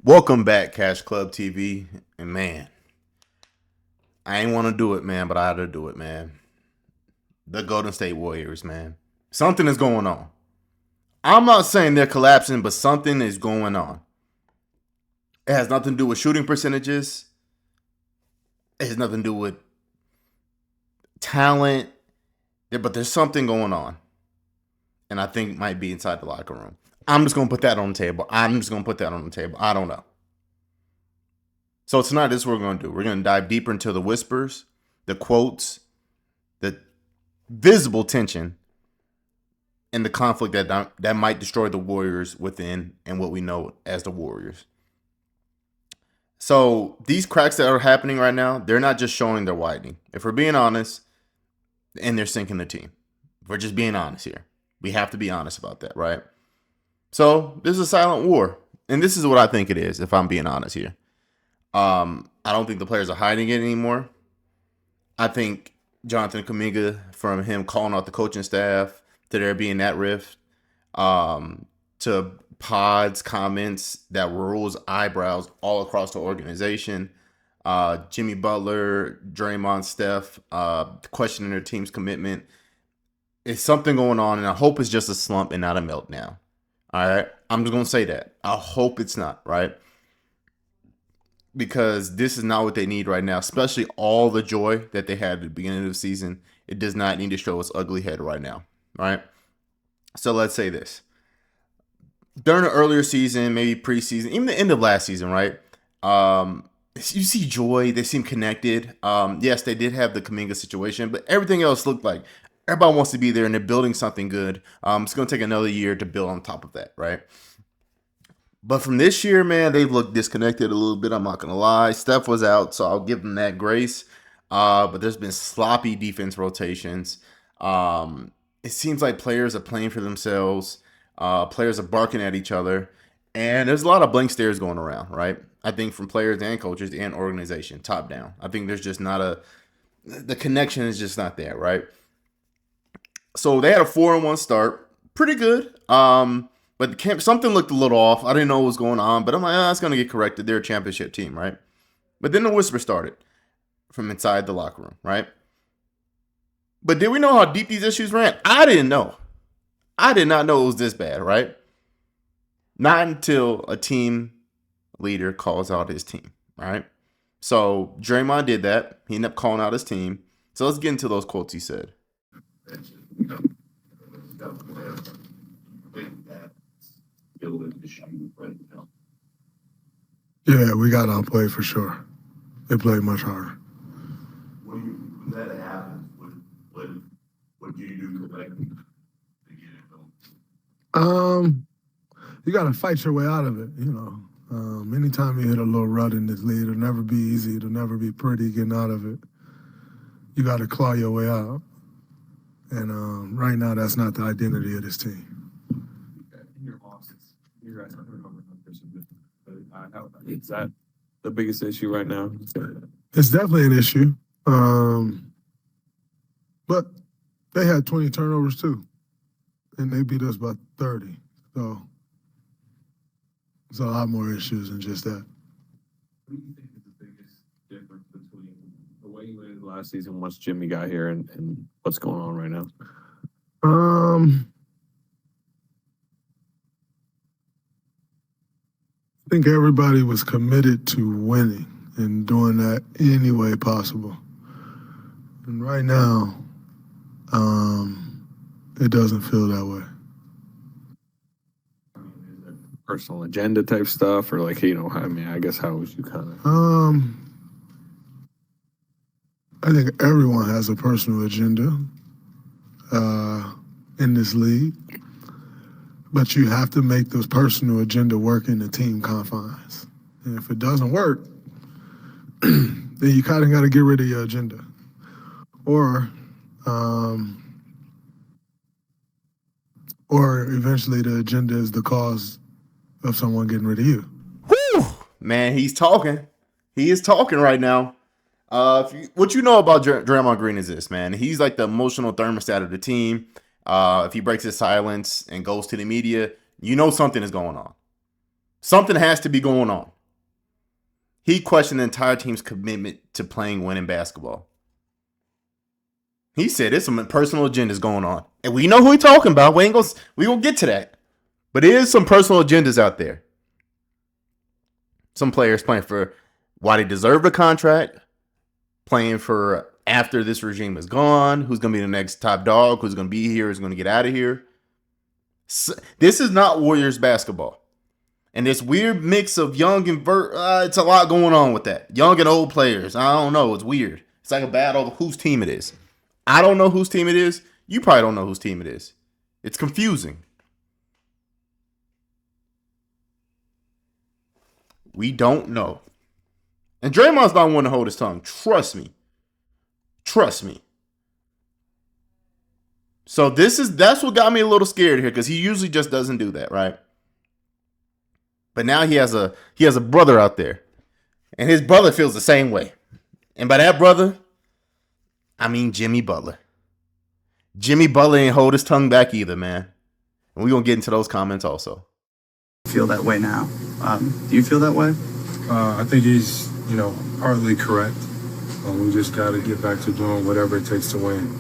Welcome back, Cash Club TV. And man, I ain't want to do it, man, but I had to do it, man. The Golden State Warriors, man. Something is going on. I'm not saying they're collapsing, but something is going on. It has nothing to do with shooting percentages. It has nothing to do with talent. But there's something going on. And I think it might be inside the locker room. I'm just going to put that on the table. I don't know. So tonight, this is what we're going to do. We're going to dive deeper into the whispers, the quotes, the visible tension, and the conflict that might destroy the Warriors within and what we know as the Warriors. So these cracks that are happening right now, they're not just showing, they're widening. If we're being honest, and they're sinking the team. If we're just being honest here. We have to be honest about that, right? So this is a silent war. And this is what I think it is, if I'm being honest here. I don't think the players are hiding it anymore. I think Jonathan Kuminga, from him calling out the coaching staff to there being that rift, to Pod's comments that rose eyebrows all across the organization, Jimmy Butler, Draymond, Steph, questioning their team's commitment. It's something going on, and I hope it's just a slump and not a meltdown. All right? I'm just going to say that. I hope it's not, right? Because this is not what they need right now, especially all the joy that they had at the beginning of the season. It does not need to show its ugly head right now, right? So let's say this. During the earlier season, maybe preseason, even the end of last season, right? You see joy. They seem connected. Yes, they did have the Kuminga situation, but everything else looked like everybody wants to be there and they're building something good. It's going to take another year to build on top of that, right? But from this year, man, they've looked disconnected a little bit. I'm not going to lie. Steph was out, so I'll give them that grace. But there's been sloppy defense rotations. It seems like players are playing for themselves. Players are barking at each other. And there's a lot of blank stares going around, right? I think from players and coaches and organization, top down. I think there's just not the connection is just not there, right? So they had a 4-1 start. Pretty good. But something looked a little off. I didn't know what was going on, but I'm like, it's going to get corrected. They're a championship team, right? But then the whisper started from inside the locker room, right? But did we know how deep these issues ran? I didn't know. I did not know it was this bad, right? Not until a team leader calls out his team, right? So Draymond did that. He ended up calling out his team. So let's get into those quotes he said. Yeah, we got outplayed for sure. They played much harder. When that happens, what do you do correctly to get it going? You got to fight your way out of it. Anytime you hit a little rut in this league, it'll never be easy. It'll never be pretty getting out of it. You got to claw your way out. And right now, that's not the identity of this team. In your losses, you guys are is that the biggest issue right now? It's definitely an issue. But they had 20 turnovers too, and they beat us by 30. So it's a lot more issues than just that. What do you think is the biggest difference between the way you ended last season once Jimmy got here and what's going on right now? I think everybody was committed to winning and doing that any way possible. And right now, it doesn't feel that way. I mean, is it personal agenda type stuff, or I guess how would you kind of? I think everyone has a personal agenda in this league, but you have to make those personal agenda work in the team confines. And if it doesn't work, then you kind of got to get rid of your agenda, or eventually the agenda is the cause of someone getting rid of you. Whew! Man, he's talking. He is talking right now. What you know about Draymond Green is this, man. He's like the emotional thermostat of the team. If he breaks his silence and goes to the media, you know something is going on. Something has to be going on. He questioned the entire team's commitment to playing winning basketball. He said there's some personal agendas going on. And we know who he's talking about. We gonna get to that. But there is some personal agendas out there. Some players playing for why they deserve the contract, playing for after this regime is gone, who's going to be the next top dog, who's going to be here, who's going to get out of here. So, this is not Warriors basketball. And this weird mix of young and it's a lot going on with that. Young and old players. I don't know. It's weird. It's like a battle of whose team it is. I don't know whose team it is. You probably don't know whose team it is. It's confusing. We don't know. And Draymond's not one to hold his tongue. Trust me. Trust me. So that's what got me a little scared here, because he usually just doesn't do that, right? But now he has a brother out there. And his brother feels the same way. And by that brother, I mean Jimmy Butler. Jimmy Butler ain't hold his tongue back either, man. And we're going to get into those comments also. Feel that way now. Do you feel that way? I think he's, partly correct. We just got to get back to doing whatever it takes to win.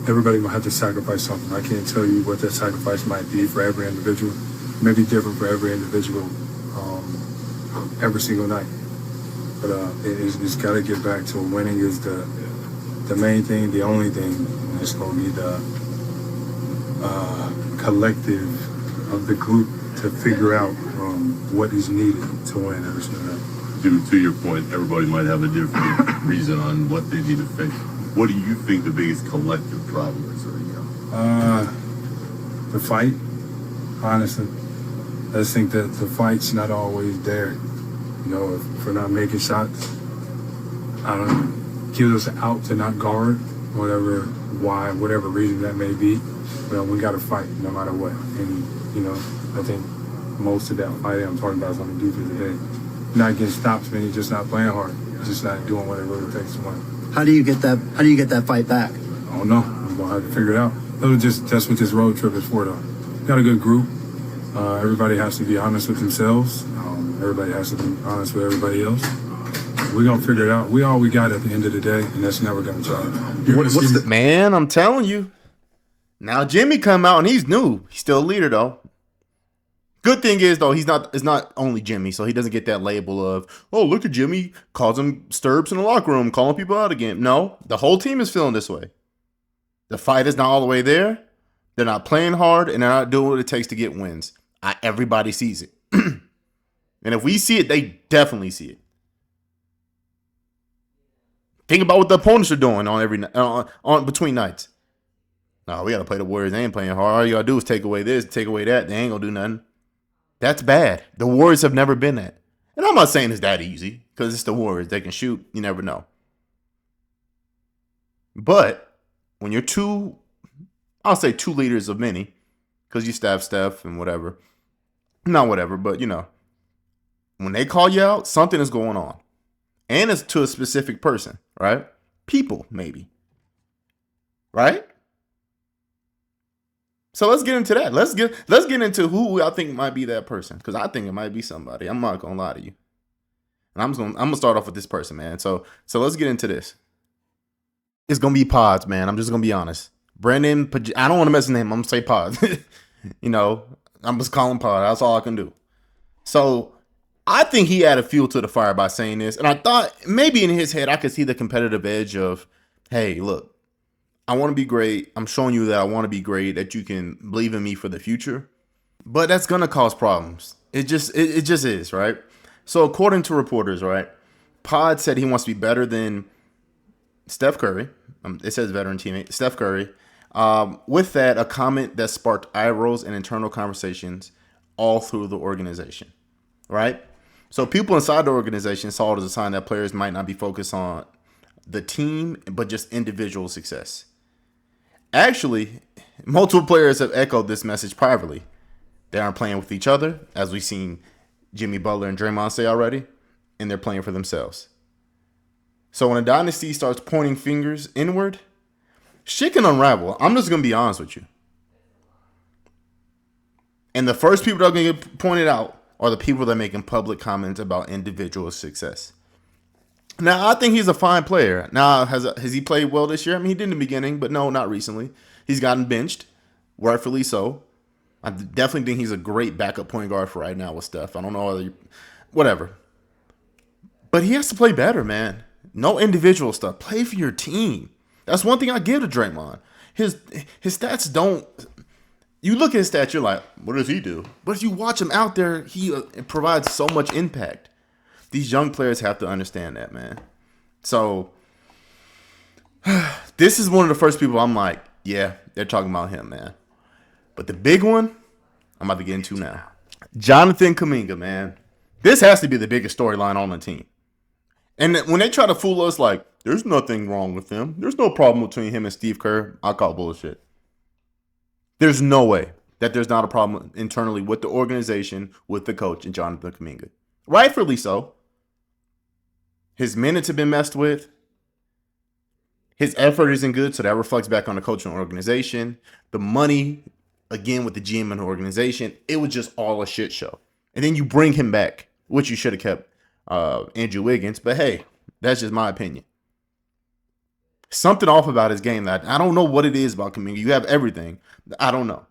Everybody might have to sacrifice something. I can't tell you what that sacrifice might be for every individual. It may be different for every individual every single night. But it's got to get back to winning is the main thing, the only thing. It's going to be the collective of the group to figure out what is needed to win every single night. To your point, everybody might have a different reason on what they need to fix. What do you think the biggest collective problem is right now? The fight, honestly. I just think that the fight's not always there. If we're not making shots, I don't know, give us out to not guard, whatever reason that may be. We got to fight no matter what. And, I think most of that fight I'm talking about is on the defensive end. Not getting stops, man. You're just not playing hard. You're just not doing what it really takes to win. How do you get that fight back? I don't know. We're gonna have to figure it out. That's what this road trip is for, though. Got a good group. Everybody has to be honest with themselves. Everybody has to be honest with everybody else. We're gonna figure it out. We all we got at the end of the day, and that's never gonna change. Man, I'm telling you. Now Jimmy come out and he's new. He's still a leader though. Good thing is though, it's not only Jimmy, so he doesn't get that label of, oh, look at Jimmy, calls him Sturbs in the locker room, calling people out again. No, the whole team is feeling this way. The fight is not all the way there. They're not playing hard, and they're not doing what it takes to get wins. Everybody sees it. And if we see it, they definitely see it. Think about what the opponents are doing on between nights. No, we got to play the Warriors. They ain't playing hard. All you got to do is take away this, take away that. They ain't going to do nothing. That's bad. The Warriors have never been that. And I'm not saying it's that easy, because it's the Warriors. They can shoot. You never know. But when you're I'll say two leaders of many, because you staff Steph and whatever. Not whatever, but when they call you out, something is going on. And it's to a specific person, right? People, maybe. Right? So let's get into that. Let's get into who I think might be that person, because I think it might be somebody. I'm not gonna lie to you. And I'm gonna start off with this person, man. So let's get into this. It's gonna be Pods, man. I'm just gonna be honest. Brandin, I don't want to mess his name. I'm gonna say Pods. I'm just calling Pod. That's all I can do. So I think he added fuel to the fire by saying this, and I thought maybe in his head I could see the competitive edge of, hey, look. I want to be great. I'm showing you that I want to be great, that you can believe in me for the future. But that's going to cause problems. It just is, right? So according to reporters, right, Pod said he wants to be better than Steph Curry. It says veteran teammate, Steph Curry. With that, a comment that sparked eye rolls and internal conversations all through the organization, right? So people inside the organization saw it as a sign that players might not be focused on the team, but just individual success. Actually, multiple players have echoed this message privately. They aren't playing with each other, as we've seen Jimmy Butler and Draymond say already, and they're playing for themselves. So when a dynasty starts pointing fingers inward, shit can unravel. I'm just going to be honest with you. And the first people that are going to get pointed out are the people that are making public comments about individual success. Now, I think he's a fine player. Now, has he played well this year? I mean, he did in the beginning, but no, not recently. He's gotten benched, rightfully so. I definitely think he's a great backup point guard for right now with Steph. I don't know whatever. But he has to play better, man. No individual stuff. Play for your team. That's one thing I give to Draymond. His stats don't. You look at his stats, you're like, what does he do? But if you watch him out there, he provides so much impact. These young players have to understand that, man. So this is one of the first people I'm like, yeah, they're talking about him, man. But the big one, I'm about to get into now. Jonathan Kuminga, man. This has to be the biggest storyline on the team. And when they try to fool us like, there's nothing wrong with him. There's no problem between him and Steve Kerr. I call bullshit. There's no way that there's not a problem internally with the organization, with the coach, and Jonathan Kuminga. Rightfully so. His minutes have been messed with. His effort isn't good, so that reflects back on the coach and organization. The money, again, with the GM and the organization, it was just all a shit show. And then you bring him back, which you should have kept Andrew Wiggins. But hey, that's just my opinion. Something off about his game that I don't know what it is about Kuminga. You have everything. I don't know.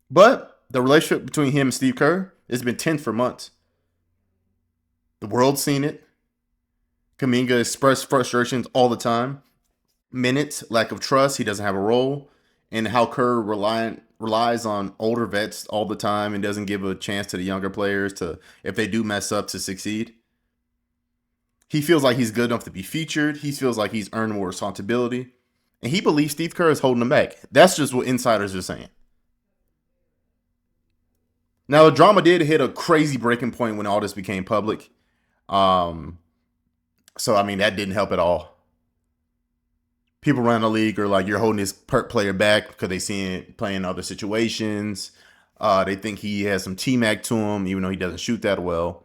But the relationship between him and Steve Kerr has been tense for months. The world's seen it. Kuminga expressed frustrations all the time. Minutes, lack of trust, he doesn't have a role. And how Kerr relies on older vets all the time and doesn't give a chance to the younger players to, if they do mess up, to succeed. He feels like he's good enough to be featured. He feels like he's earned more responsibility. And he believes Steve Kerr is holding him back. That's just what insiders are saying. Now, the drama did hit a crazy breaking point when all this became public. So, I mean, that didn't help at all. People around the league are like, you're holding this player back because they see it playing in other situations. They think he has some T-Mac to him, even though he doesn't shoot that well.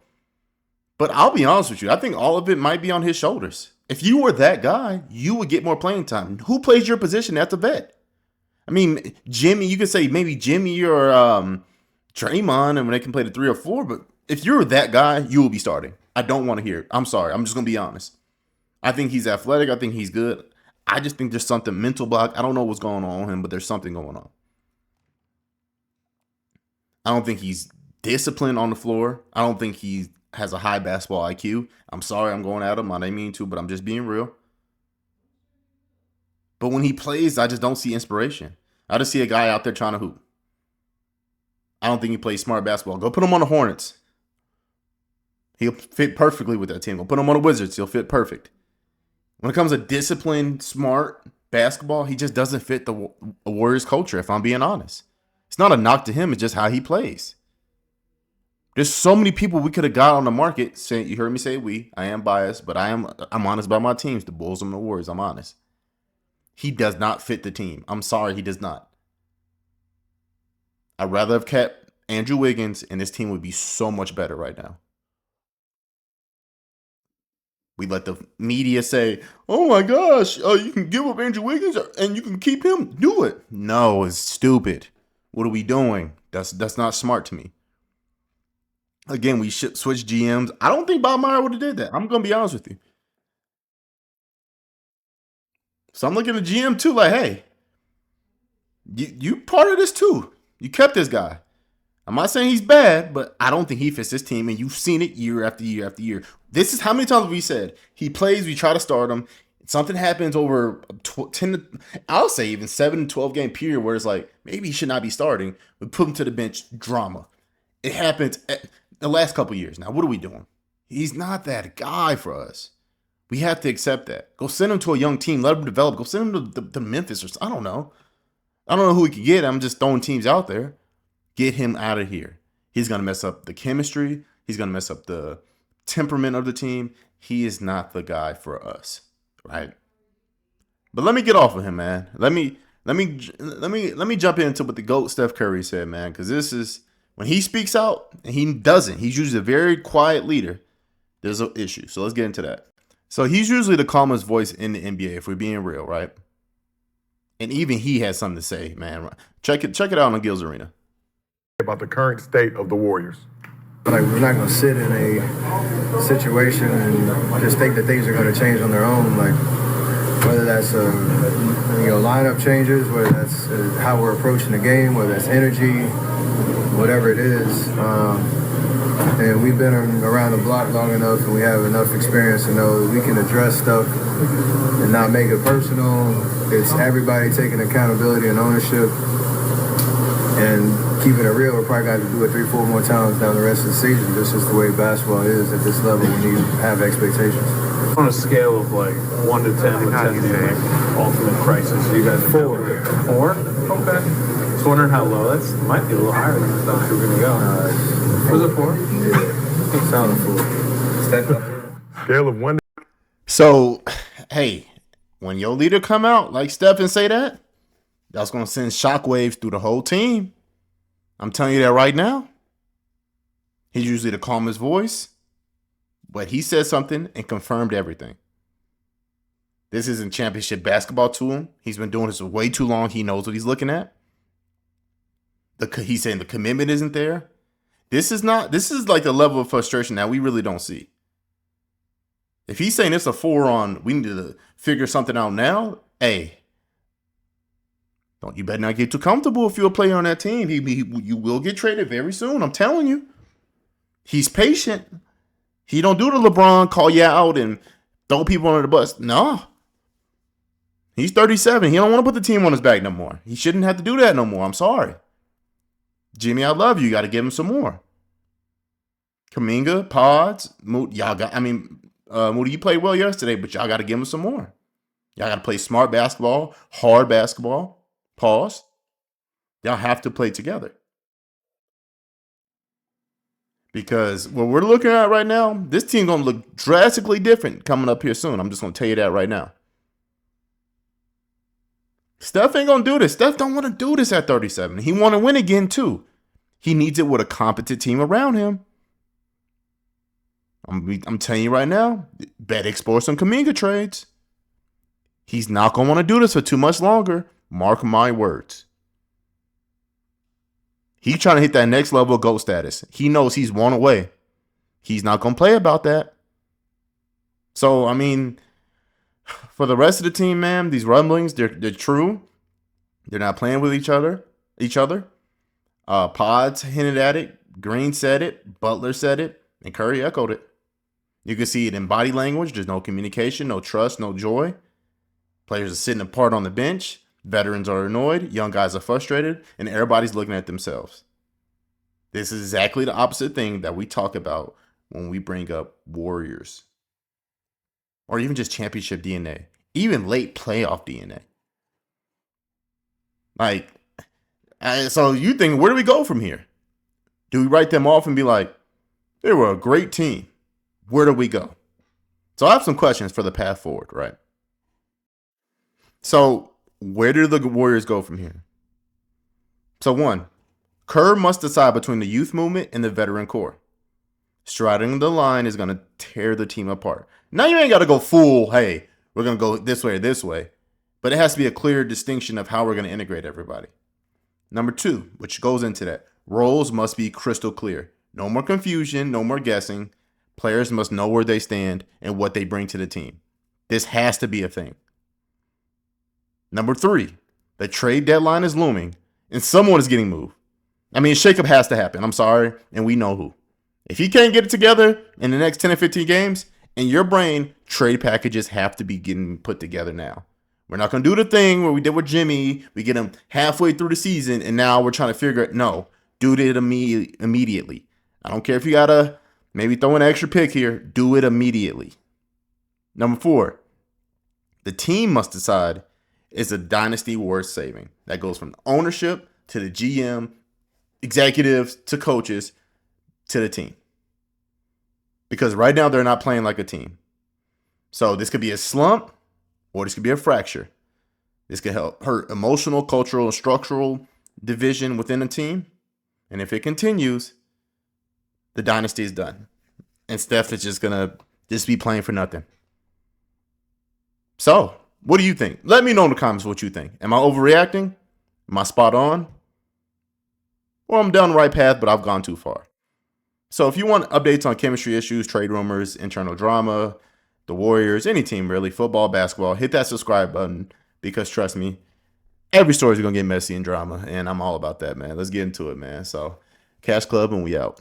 But I'll be honest with you. I think all of it might be on his shoulders. If you were that guy, you would get more playing time. Who plays your position at the vet? I mean, Jimmy, you could say maybe Jimmy or Draymond, and when they can play the 3 or 4. But if you're that guy, you will be starting. I don't want to hear it. I'm sorry. I'm just going to be honest. I think he's athletic. I think he's good. I just think there's something mental block. I don't know what's going on with him, but there's something going on. I don't think he's disciplined on the floor. I don't think he has a high basketball IQ. I'm sorry I'm going at him. I didn't mean to, but I'm just being real. But when he plays, I just don't see inspiration. I just see a guy out there trying to hoop. I don't think he plays smart basketball. Go put him on the Hornets. He'll fit perfectly with that team. Go put him on the Wizards. He'll fit perfect. When it comes to disciplined, smart basketball, he just doesn't fit the Warriors culture, if I'm being honest. It's not a knock to him. It's just how he plays. There's so many people we could have got on the market. Saying, you heard me say we. I am biased, but I'm honest about my teams, the Bulls and the Warriors. I'm honest. He does not fit the team. I'm sorry, he does not. I'd rather have kept Andrew Wiggins, and this team would be so much better right now. We let the media say, oh my gosh, you can give up Andrew Wiggins and you can keep him. Do it. No, it's stupid. What are we doing? That's not smart to me. Again, we should switch GMs. I don't think Bob Meyer would have did that. I'm going to be honest with you. So I'm looking at GM too like, hey, you part of this too. You kept this guy. I'm not saying he's bad, but I don't think he fits this team, and you've seen it year after year after year. This is how many times we said he plays, we try to start him. Something happens over 10, I'll say even 7 to 12 game period where it's like, maybe he should not be starting. We put him to the bench, drama. It happens the last couple years. Now, what are we doing? He's not that guy for us. We have to accept that. Go send him to a young team. Let him develop. Go send him to Memphis or I don't know. I don't know who we could get. I'm just throwing teams out there. Get him out of here. He's going to mess up the chemistry. He's going to mess up the temperament of the team. He is not the guy for us, right? But let me get off of him, man. Let me jump into what the GOAT Steph Curry said, man, because this is when he speaks out and he doesn't. He's usually a very quiet leader. There's an issue. So let's get into that. So he's usually the calmest voice in the NBA, if we're being real, right? And even he has something to say, man. Check it out on Gil's Arena. About the current state of the Warriors. Like, we're not going to sit in a situation and just think that things are going to change on their own. Like, whether that's lineup changes, whether that's how we're approaching the game, whether that's energy, whatever it is. And we've been around the block long enough, and we have enough experience to know that we can address stuff and not make it personal. It's everybody taking accountability and ownership and keeping it real. We're probably got to do it 3-4 more times down the rest of the season. This is the way basketball is at this level when you have expectations. On a scale of like 1 to 10, with 10 being like ultimate crisis, you guys are 4? Okay. Just wondering how low. That might be a little higher than I thought you were going to go. Was it 4? Yeah. Sounded 4. Scale of 1 to So, hey, when your leader come out like Steph and say that, that's going to send shockwaves through the whole team. I'm telling you that right now. He's usually the calmest voice, but he said something and confirmed everything. This isn't championship basketball to him. He's been doing this for way too long. He knows what he's looking at. He's saying the commitment isn't there. This is like the level of frustration that we really don't see. If he's saying it's a 4 on, we need to figure something out now. Hey, you better not get too comfortable if you're a player on that team. You will get traded very soon. I'm telling you. He's patient. He don't do the LeBron call you out and throw people under the bus. No. He's 37. He don't want to put the team on his back no more. He shouldn't have to do that no more. I'm sorry. Jimmy, I love you. You got to give him some more. Kuminga, Pods, Moody, you played well yesterday, but y'all got to give him some more. Y'all got to play smart basketball, hard basketball. Pause. Y'all have to play together. Because what we're looking at right now, this team's going to look drastically different coming up here soon. I'm just going to tell you that right now. Steph ain't going to do this. Steph don't want to do this at 37. He want to win again, too. He needs it with a competent team around him. I'm telling you right now, bet explore some Kuminga trades. He's not going to want to do this for too much longer. Mark my words. He's trying to hit that next level of GOAT status. He knows he's one away. He's not going to play about that. So, for the rest of the team, man, these rumblings, they're true. They're not playing with each other. Pods hinted at it. Green said it. Butler said it. And Curry echoed it. You can see it in body language. There's no communication, no trust, no joy. Players are sitting apart on the bench. Veterans are annoyed. Young guys are frustrated. And everybody's looking at themselves. This is exactly the opposite thing that we talk about when we bring up Warriors. Or even just championship DNA. Even late playoff DNA. So you think, where do we go from here? Do we write them off and be like, they were a great team? Where do we go? So I have some questions for the path forward, right? So where do the Warriors go from here? So 1, Kerr must decide between the youth movement and the veteran core. Straddling the line is going to tear the team apart. Now you ain't got to go full, hey, we're going to go this way or this way. But it has to be a clear distinction of how we're going to integrate everybody. Number 2, which goes into that, roles must be crystal clear. No more confusion, no more guessing. Players must know where they stand and what they bring to the team. This has to be a thing. Number 3, the trade deadline is looming and someone is getting moved. Shakeup has to happen. I'm sorry. And we know who. If he can't get it together in the next 10 or 15 games, in your brain, trade packages have to be getting put together now. We're not going to do the thing where we did with Jimmy. We get him halfway through the season and now we're trying to figure it. No, do it immediately. I don't care if you got to maybe throw an extra pick here. Do it immediately. Number 4, the team must decide, is a dynasty worth saving? That goes from the ownership to the GM, executives to coaches to the team. Because right now they're not playing like a team. So this could be a slump or this could be a fracture. This could hurt emotional, cultural, and structural division within a team. And if it continues, the dynasty is done. And Steph is just going to be playing for nothing. So, what do you think? Let me know in the comments what you think. Am I overreacting? Am I spot on? Or I'm down the right path, but I've gone too far. So So if you want updates on chemistry issues, trade rumors, internal drama, the Warriors, any team really, football, basketball, hit that subscribe button because trust me, every story is going to get messy and drama, and I'm all about that, man. Let's get into it, man. So, Cash Club, and we out.